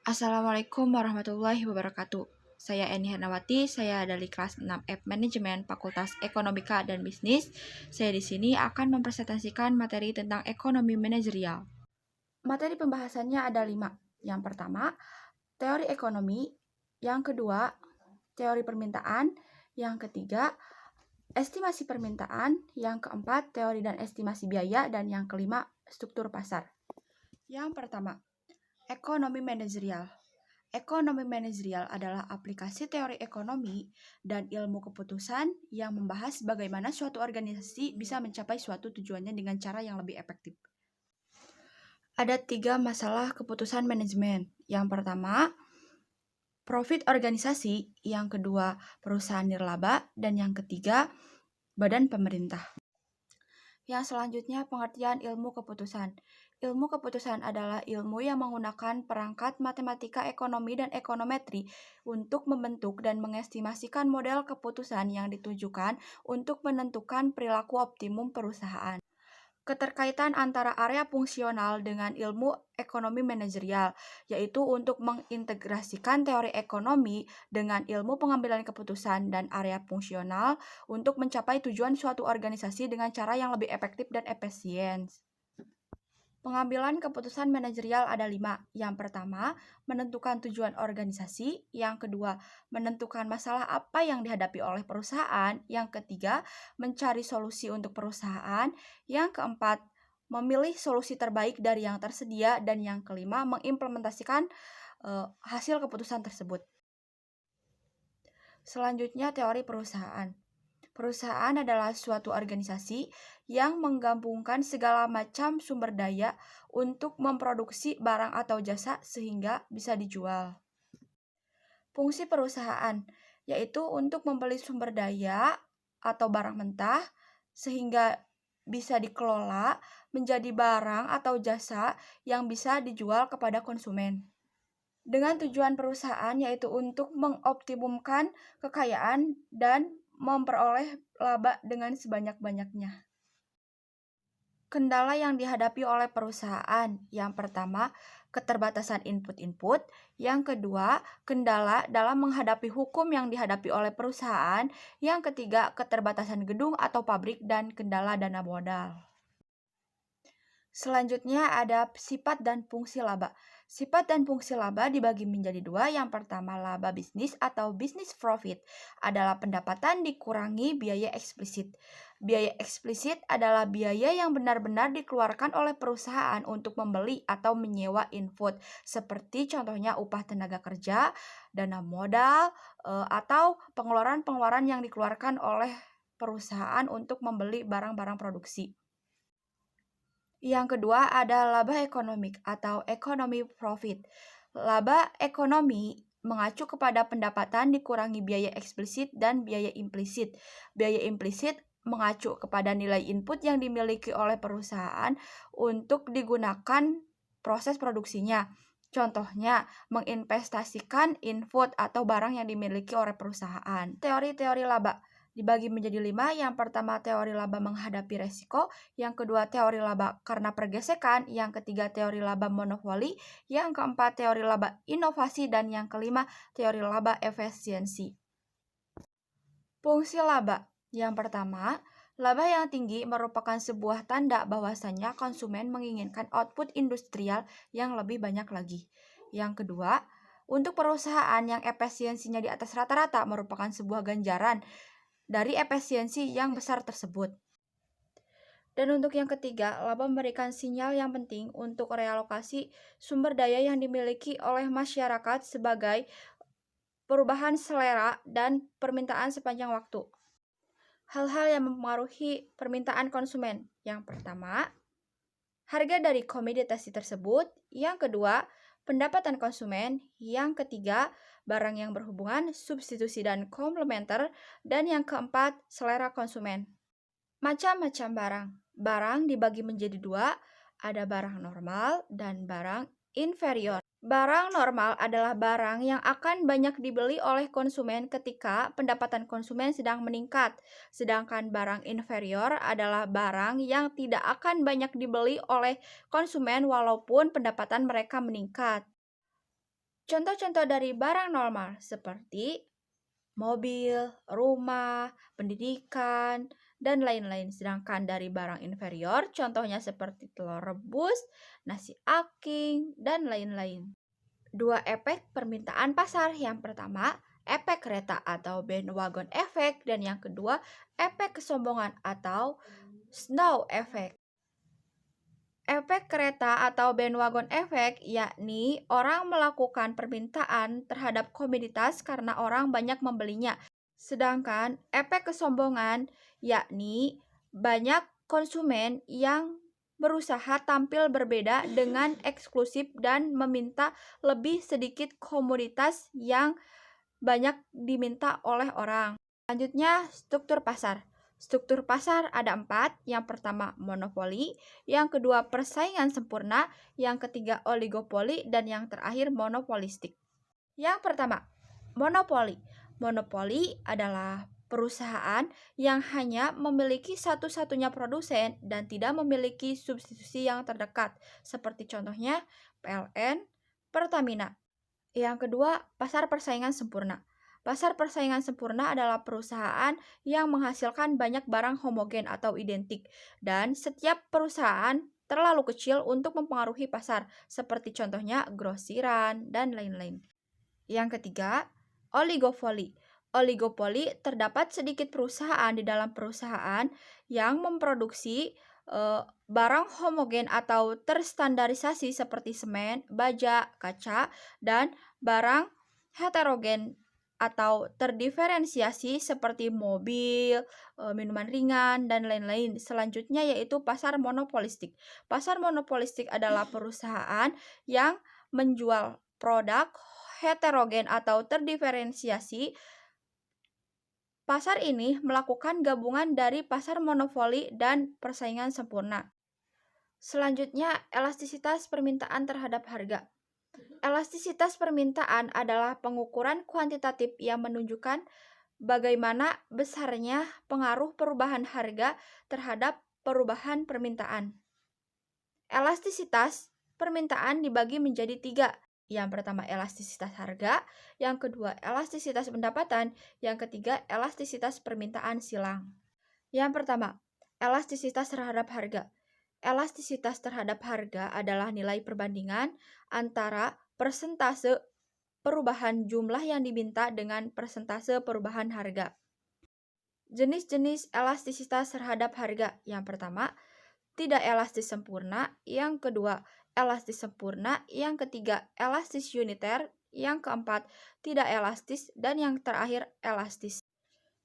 Assalamualaikum warahmatullahi wabarakatuh. Saya Eni Hernawati, saya dari kelas 6 F Manajemen Fakultas Ekonomika dan Bisnis. Saya di sini akan mempresentasikan materi tentang ekonomi manajerial. Materi pembahasannya ada 5. Yang pertama, teori ekonomi. Yang kedua, teori permintaan. Yang ketiga, estimasi permintaan. Yang keempat, teori dan estimasi biaya. Dan yang kelima, struktur pasar. Yang pertama, ekonomi manajerial. Ekonomi manajerial adalah aplikasi teori ekonomi dan ilmu keputusan yang membahas bagaimana suatu organisasi bisa mencapai suatu tujuannya dengan cara yang lebih efektif. Ada 3 masalah keputusan manajemen. Yang pertama, profit organisasi. Yang kedua, perusahaan nirlaba. Dan yang ketiga, badan pemerintah. Yang selanjutnya, pengertian ilmu keputusan. Ilmu keputusan adalah ilmu yang menggunakan perangkat matematika ekonomi dan ekonometri untuk membentuk dan mengestimasikan model keputusan yang ditujukan untuk menentukan perilaku optimum perusahaan. Keterkaitan antara area fungsional dengan ilmu ekonomi manajerial, yaitu untuk mengintegrasikan teori ekonomi dengan ilmu pengambilan keputusan dan area fungsional untuk mencapai tujuan suatu organisasi dengan cara yang lebih efektif dan efisien. Pengambilan keputusan manajerial ada 5. Yang pertama, menentukan tujuan organisasi. Yang kedua, menentukan masalah apa yang dihadapi oleh perusahaan. Yang ketiga, mencari solusi untuk perusahaan. Yang keempat, memilih solusi terbaik dari yang tersedia. Dan yang kelima, mengimplementasikan hasil keputusan tersebut. Selanjutnya, teori perusahaan. Perusahaan adalah suatu organisasi yang menggabungkan segala macam sumber daya untuk memproduksi barang atau jasa sehingga bisa dijual. Fungsi perusahaan yaitu untuk membeli sumber daya atau barang mentah sehingga bisa dikelola menjadi barang atau jasa yang bisa dijual kepada konsumen. Dengan tujuan perusahaan yaitu untuk mengoptimumkan kekayaan dan memperoleh laba dengan sebanyak-banyaknya. Kendala yang dihadapi oleh perusahaan. Yang pertama, keterbatasan input-input. Yang kedua, kendala dalam menghadapi hukum yang dihadapi oleh perusahaan. Yang ketiga, keterbatasan gedung atau pabrik dan kendala dana modal. Selanjutnya ada sifat dan fungsi laba. Sifat dan fungsi laba dibagi menjadi 2. Yang pertama, laba bisnis atau business profit adalah pendapatan dikurangi biaya eksplisit. Biaya eksplisit adalah biaya yang benar-benar dikeluarkan oleh perusahaan untuk membeli atau menyewa input, seperti contohnya upah tenaga kerja, dana modal, atau pengeluaran-pengeluaran yang dikeluarkan oleh perusahaan untuk membeli barang-barang produksi. Yang kedua ada laba ekonomik atau economy profit. Laba ekonomi mengacu kepada pendapatan dikurangi biaya eksplisit dan biaya implisit. Biaya implisit mengacu kepada nilai input yang dimiliki oleh perusahaan untuk digunakan proses produksinya. Contohnya, menginvestasikan input atau barang yang dimiliki oleh perusahaan. Teori-teori laba dibagi menjadi 5. Yang pertama, teori laba menghadapi resiko. Yang kedua, teori laba karena pergesekan. Yang ketiga, teori laba monopoli. Yang keempat, teori laba inovasi. Dan yang kelima, teori laba efisiensi. Fungsi laba. Yang pertama, laba yang tinggi merupakan sebuah tanda bahwasannya konsumen menginginkan output industrial yang lebih banyak lagi. Yang kedua, untuk perusahaan yang efisiensinya di atas rata-rata merupakan sebuah ganjaran dari efisiensi yang besar tersebut. Dan untuk yang ketiga, laba memberikan sinyal yang penting untuk realokasi sumber daya yang dimiliki oleh masyarakat sebagai perubahan selera dan permintaan sepanjang waktu. Hal-hal yang mempengaruhi permintaan konsumen. Yang pertama, harga dari komoditas tersebut. Yang kedua, pendapatan konsumen. Yang ketiga, barang yang berhubungan, substitusi dan komplementer. Dan yang keempat, selera konsumen. Macam-macam barang. Barang dibagi menjadi 2, ada barang normal dan barang inferior. Barang normal adalah barang yang akan banyak dibeli oleh konsumen ketika pendapatan konsumen sedang meningkat. Sedangkan barang inferior adalah barang yang tidak akan banyak dibeli oleh konsumen walaupun pendapatan mereka meningkat. Contoh-contoh dari barang normal seperti mobil, rumah, pendidikan, dan lain-lain. Sedangkan dari barang inferior, contohnya seperti telur rebus, nasi aking, dan lain-lain. Dua efek permintaan pasar. Yang pertama, efek kereta atau bandwagon effect, dan yang kedua, efek kesombongan atau snow effect. Efek kereta atau bandwagon effect yakni orang melakukan permintaan terhadap komoditas karena orang banyak membelinya. Sedangkan efek kesombongan yakni banyak konsumen yang berusaha tampil berbeda dengan eksklusif dan meminta lebih sedikit komoditas yang banyak diminta oleh orang. Selanjutnya, struktur pasar. Struktur pasar ada 4. Yang pertama, monopoli. Yang kedua, persaingan sempurna. Yang ketiga, oligopoli. Dan yang terakhir, monopolistik. Yang pertama, monopoli. Monopoli adalah perusahaan yang hanya memiliki satu-satunya produsen dan tidak memiliki substitusi yang terdekat, seperti contohnya PLN, Pertamina. Yang kedua, pasar persaingan sempurna. Pasar persaingan sempurna adalah perusahaan yang menghasilkan banyak barang homogen atau identik, dan setiap perusahaan terlalu kecil untuk mempengaruhi pasar, seperti contohnya grosiran dan lain-lain. Yang ketiga, oligopoli. Oligopoli terdapat sedikit perusahaan di dalam perusahaan yang memproduksi barang homogen atau terstandarisasi seperti semen, baja, kaca, dan barang heterogen atau terdiferensiasi seperti mobil, minuman ringan, dan lain-lain. Selanjutnya yaitu pasar monopolistik. Pasar monopolistik adalah perusahaan yang menjual produk heterogen atau terdiferensiasi. Pasar ini melakukan gabungan dari pasar monopoli dan persaingan sempurna. Selanjutnya, elastisitas permintaan terhadap harga. Elastisitas permintaan adalah pengukuran kuantitatif yang menunjukkan bagaimana besarnya pengaruh perubahan harga terhadap perubahan permintaan. Elastisitas permintaan dibagi menjadi 3. Yang pertama, elastisitas harga. Yang kedua, elastisitas pendapatan. Yang ketiga, elastisitas permintaan silang. Yang pertama, elastisitas terhadap harga. Elastisitas terhadap harga adalah nilai perbandingan antara persentase perubahan jumlah yang diminta dengan persentase perubahan harga. Jenis-jenis elastisitas terhadap harga. Yang pertama, tidak elastis sempurna. Yang kedua, elastis sempurna. Yang ketiga, elastis uniter. Yang keempat, tidak elastis. Dan yang terakhir, elastis.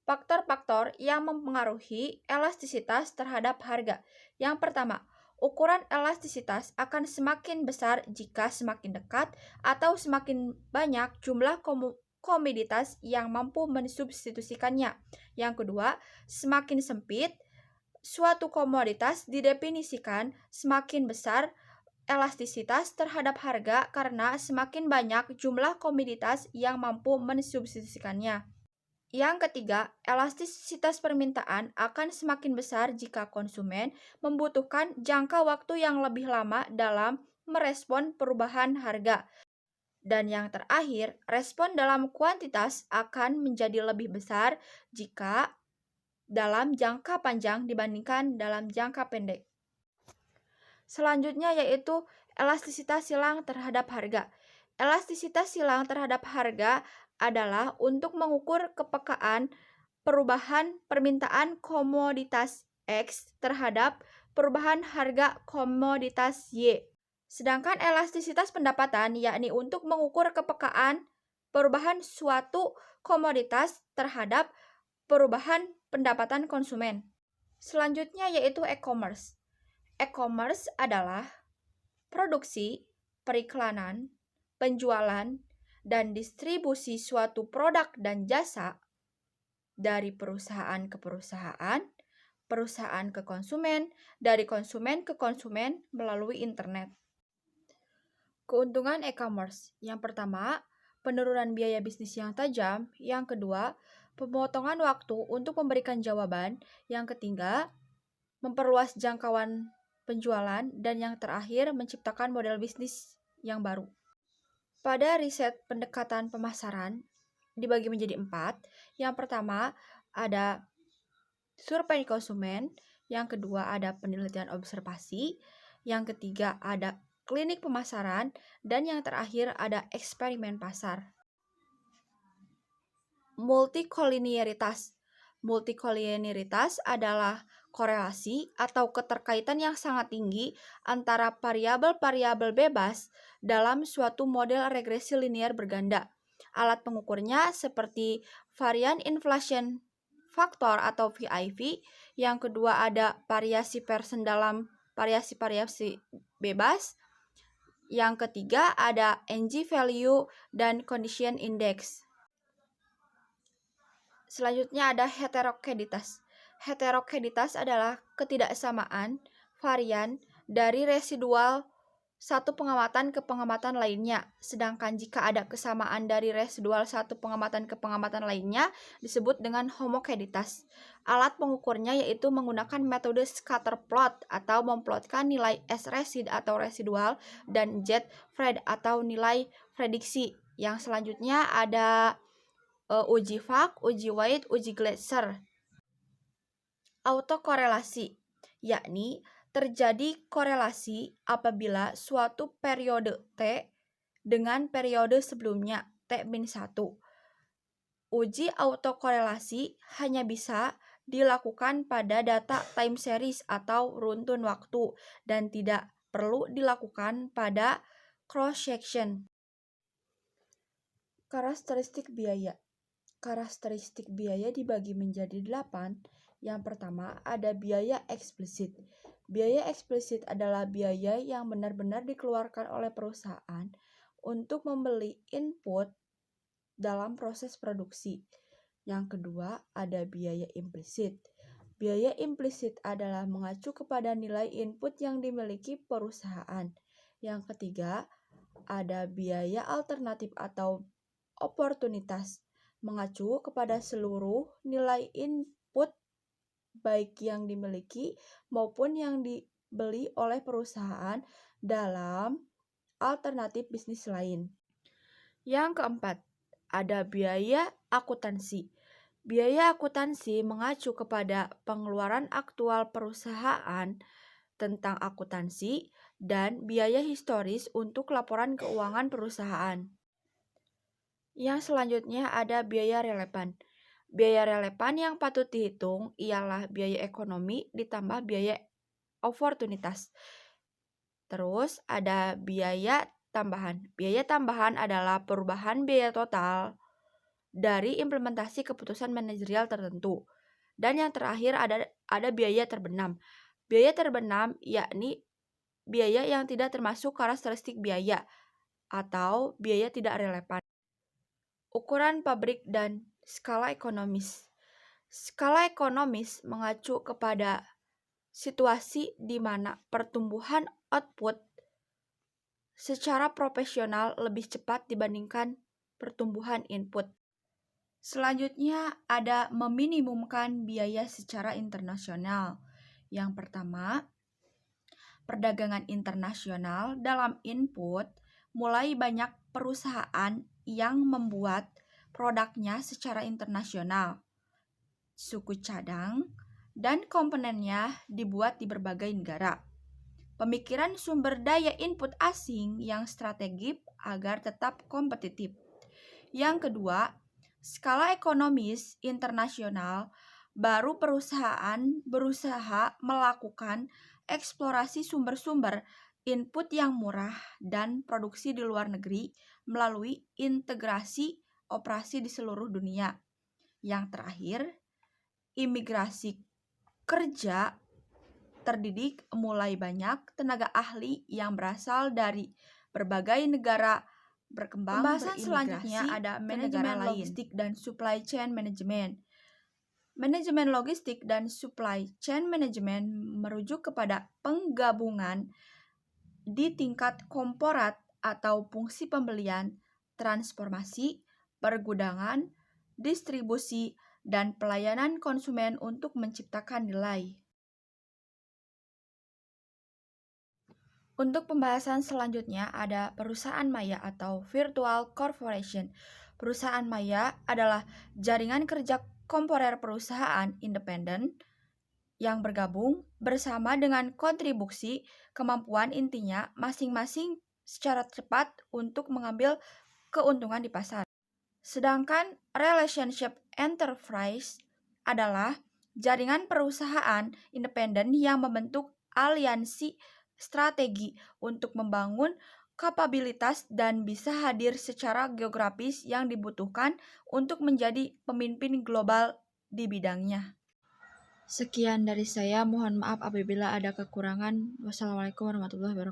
Faktor-faktor yang mempengaruhi elastisitas terhadap harga. Yang pertama, ukuran elastisitas akan semakin besar jika semakin dekat atau semakin banyak jumlah komoditas yang mampu mensubstitusikannya. Yang kedua, semakin sempit suatu komoditas didefinisikan, semakin besar elastisitas terhadap harga karena semakin banyak jumlah komoditas yang mampu mensubstitusikannya. Yang ketiga, elastisitas permintaan akan semakin besar jika konsumen membutuhkan jangka waktu yang lebih lama dalam merespon perubahan harga. Dan yang terakhir, respon dalam kuantitas akan menjadi lebih besar jika dalam jangka panjang dibandingkan dalam jangka pendek. Selanjutnya yaitu elastisitas silang terhadap harga. Elastisitas silang terhadap harga adalah untuk mengukur kepekaan perubahan permintaan komoditas X terhadap perubahan harga komoditas Y. Sedangkan elastisitas pendapatan yakni untuk mengukur kepekaan perubahan suatu komoditas terhadap perubahan pendapatan konsumen. Selanjutnya yaitu e-commerce. E-commerce adalah produksi, periklanan, penjualan, dan distribusi suatu produk dan jasa dari perusahaan ke perusahaan, perusahaan ke konsumen, dari konsumen ke konsumen melalui internet. Keuntungan e-commerce. Yang pertama, penurunan biaya bisnis yang tajam. Yang kedua, pemotongan waktu untuk memberikan jawaban. Yang ketiga, memperluas jangkauan penjualan. Dan yang terakhir, menciptakan model bisnis yang baru. Pada riset pendekatan pemasaran dibagi menjadi 4. Yang pertama ada survei konsumen, yang kedua ada penelitian observasi, yang ketiga ada klinik pemasaran, dan yang terakhir ada eksperimen pasar. Multikoliniaritas. Multikoliniaritas adalah korelasi atau keterkaitan yang sangat tinggi antara variabel-variabel bebas dalam suatu model regresi linear berganda. Alat pengukurnya seperti varian inflation faktor atau VIV. Yang kedua ada variasi Pearson dalam variasi-variasi bebas. Yang ketiga ada NG value dan condition index. Selanjutnya ada heterogenitas. Heterogenitas adalah ketidaksamaan varian dari residual satu pengamatan ke pengamatan lainnya. Sedangkan jika ada kesamaan dari residual satu pengamatan ke pengamatan lainnya disebut dengan homogenitas. Alat pengukurnya yaitu menggunakan metode scatter plot atau memplotkan nilai S resid atau residual dan Z Fred atau nilai prediksi. Yang selanjutnya ada uji Fak, uji White, uji Glasser. Autokorelasi, yakni terjadi korelasi apabila suatu periode T dengan periode sebelumnya T-1. Uji autokorelasi hanya bisa dilakukan pada data time series atau runtun waktu dan tidak perlu dilakukan pada cross-section. Karakteristik biaya. Karakteristik biaya dibagi menjadi 8. Yang pertama ada biaya eksplisit. Biaya eksplisit adalah biaya yang benar-benar dikeluarkan oleh perusahaan untuk membeli input dalam proses produksi. Yang kedua ada biaya implisit. Biaya implisit adalah mengacu kepada nilai input yang dimiliki perusahaan. Yang ketiga ada biaya alternatif atau oportunitas, mengacu kepada seluruh nilai input baik yang dimiliki maupun yang dibeli oleh perusahaan dalam alternatif bisnis lain. Yang keempat, ada biaya akuntansi. Biaya akuntansi mengacu kepada pengeluaran aktual perusahaan tentang akuntansi dan biaya historis untuk laporan keuangan perusahaan. Yang selanjutnya ada biaya relevan. Biaya relevan yang patut dihitung ialah biaya ekonomi ditambah biaya oportunitas. Terus ada biaya tambahan. Biaya tambahan adalah perubahan biaya total dari implementasi keputusan manajerial tertentu. Dan yang terakhir ada biaya terbenam. Biaya terbenam yakni biaya yang tidak termasuk karakteristik biaya atau biaya tidak relevan. Ukuran pabrik dan skala ekonomis. Skala ekonomis mengacu kepada situasi di mana pertumbuhan output secara profesional lebih cepat dibandingkan pertumbuhan input. Selanjutnya ada meminimumkan biaya secara internasional. Yang pertama, perdagangan internasional dalam input mulai banyak perusahaan yang membuat produknya secara internasional. Suku cadang dan komponennya dibuat di berbagai negara. Pemikiran sumber daya input asing yang strategis agar tetap kompetitif. Yang kedua, skala ekonomis internasional baru perusahaan berusaha melakukan eksplorasi sumber-sumber input yang murah dan produksi di luar negeri melalui integrasi operasi di seluruh dunia. Yang terakhir, imigrasi kerja terdidik mulai banyak tenaga ahli yang berasal dari berbagai negara berkembang. Pembahasan selanjutnya ada manajemen logistik dan supply chain management. Manajemen logistik dan supply chain management merujuk kepada penggabungan di tingkat korporat atau fungsi pembelian, transformasi, pergudangan, distribusi, dan pelayanan konsumen untuk menciptakan nilai. Untuk pembahasan selanjutnya ada perusahaan maya atau virtual corporation. Perusahaan maya adalah jaringan kerja komporer perusahaan independen yang bergabung bersama dengan kontribusi kemampuan intinya masing-masing secara cepat untuk mengambil keuntungan di pasar. Sedangkan relationship enterprise adalah jaringan perusahaan independen yang membentuk aliansi strategi untuk membangun kapabilitas dan bisa hadir secara geografis yang dibutuhkan untuk menjadi pemimpin global di bidangnya. Sekian dari saya, mohon maaf apabila ada kekurangan. Wassalamualaikum warahmatullahi wabarakatuh.